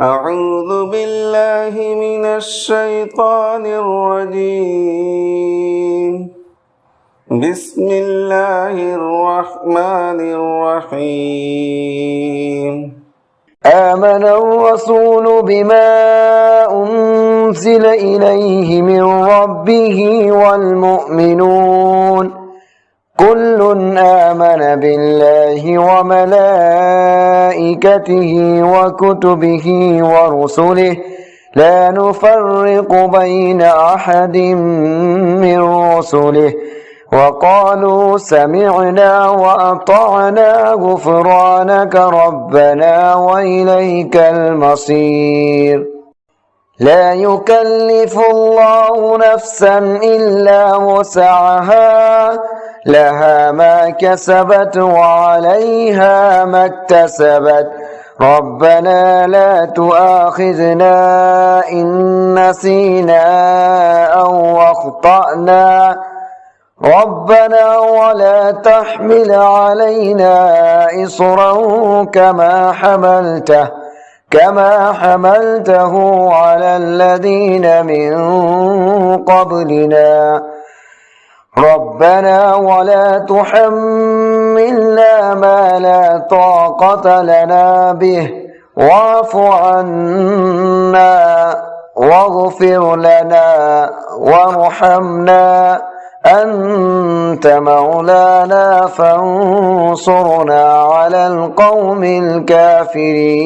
أعوذ بالله من الشيطان الرجيم. بسم الله الرحمن الرحيم. آمن الرسول بما أنزل إليه من ربه والمؤمنون كل آمن بالله وملائكته وكتبه ورسله لا نفرق بين أحد من رسله وقالوا سمعنا وأطعنا غفرانك ربنا وإليك المصير. لا يكلف الله نفسا إلا وسعها لها ما كسبت وعليها ما اكتسبت ربنا لا تؤاخذنا إن نسينا أو أخطأنا ربنا ولا تحمل علينا إصرا كما حملته على الذين من قبلنا ربنا ولا تحملنا ما لا طاقة لنا به واعف عنا واغفر لنا وارحمنا أنت مولانا فانصرنا على القوم الكافرين.